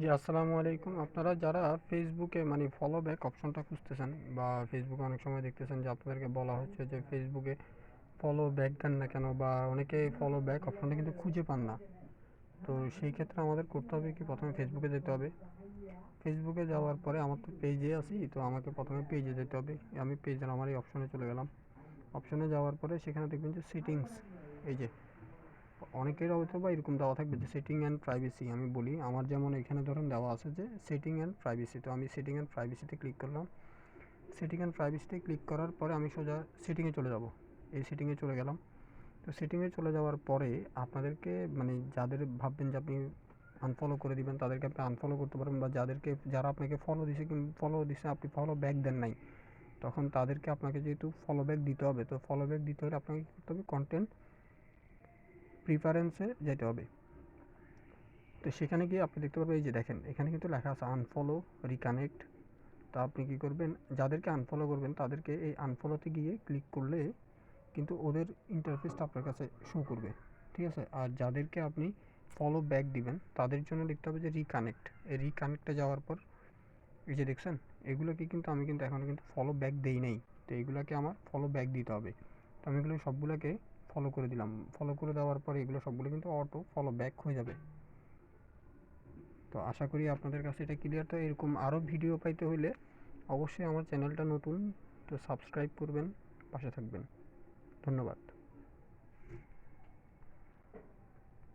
জি, আসসালামু আলাইকুম। আপনারা যারা ফেসবুকে মানে ফলো ব্যাক অপশনটা খুঁজতেছেন বা ফেসবুকে অনেক সময় দেখতেছেন যে আপনাদেরকে বলা হচ্ছে যে ফেসবুকে ফলো ব্যাক দেন না কেন, বা অনেকে ফলো ব্যাক অপশনটা কিন্তু খুঁজে পান না। তো সেই ক্ষেত্রে আমাদের করতে হবে কি, প্রথমে ফেসবুকে যেতে হবে। ফেসবুকে যাওয়ার পরে আমার তো পেজে আছি, তো আমাকে প্রথমে পেজে যেতে হবে। আমি পেজের আমার এই অপশনে চলে গেলাম। অপশনে যাওয়ার পরে সেখানে দেখবেন যে সেটিংস, এই যে অনেকের হয়তো বা এরকম দেওয়া থাকবে যে সেটিং অ্যান্ড প্রাইভেসি। আমি বলি আমার যেমন এখানে ধরেন দেওয়া আছে যে সেটিং অ্যান্ড প্রাইভেসি, তো আমি সেটিং অ্যান্ড প্রাইভেসিতে ক্লিক করলাম। সেটিং অ্যান্ড প্রাইভেসিতে ক্লিক করার পরে আমি সোজা সেটিংয়ে চলে যাব। এই সেটিংয়ে চলে গেলাম। তো সেটিংয়ে চলে যাওয়ার পরে আপনাদেরকে মানে যাদের ভাববেন যে আপনি আনফলো করে দিবেন তাদেরকে আপনি আনফলো করতে পারবেন, বা যারা আপনাকে ফলো দিছে ফলো দিছে আপনি ফলো ব্যাক দেন নাই, তখন তাদেরকে আপনাকে যেহেতু ফলো ব্যাক দিতে হবে, তো ফলো ব্যাক দিতে হলে আপনাকে কী করতে হবে, কন্টেন্ট প্রিফারেন্সে যেতে হবে। তো সেখানে গিয়ে আপনি দেখতে পারবেন, এই যে দেখেন এখানে কিন্তু লেখা আছে আনফলো, রিকানেক্ট। তা আপনি কী করবেন, যাদেরকে আনফলো করবেন তাদেরকে এই আনফলোতে গিয়ে ক্লিক করলে কিন্তু ওদের ইন্টারফেসটা আপনার কাছে শো করবে। ঠিক আছে, আর যাদেরকে আপনি ফলো ব্যাক দিবেন তাদের জন্য লিখতে হবে যে রিকানেক্ট। এই রিকানেক্টে যাওয়ার পর এই যে দেখছেন, এগুলোকে কিন্তু আমি কিন্তু এখনও কিন্তু ফলো ব্যাক দেই নাই। তো এগুলোকে আমার ফলো ব্যাক দিতে হবে। তো আমি এগুলো সবগুলোকে ফলো করে দিলাম। ফলো করে দেওয়ার পরে এগুলো সবগুলো কিন্তু অটো ফলো ব্যাক হয়ে যাবে। তো আশা করি আপনাদের কাছে এটা ক্লিয়ার। তো এরকম আরও ভিডিও পাইতে হলে অবশ্যই আমার চ্যানেলটা নতুন, তো সাবস্ক্রাইব করবেন, পাশে থাকবেন। ধন্যবাদ।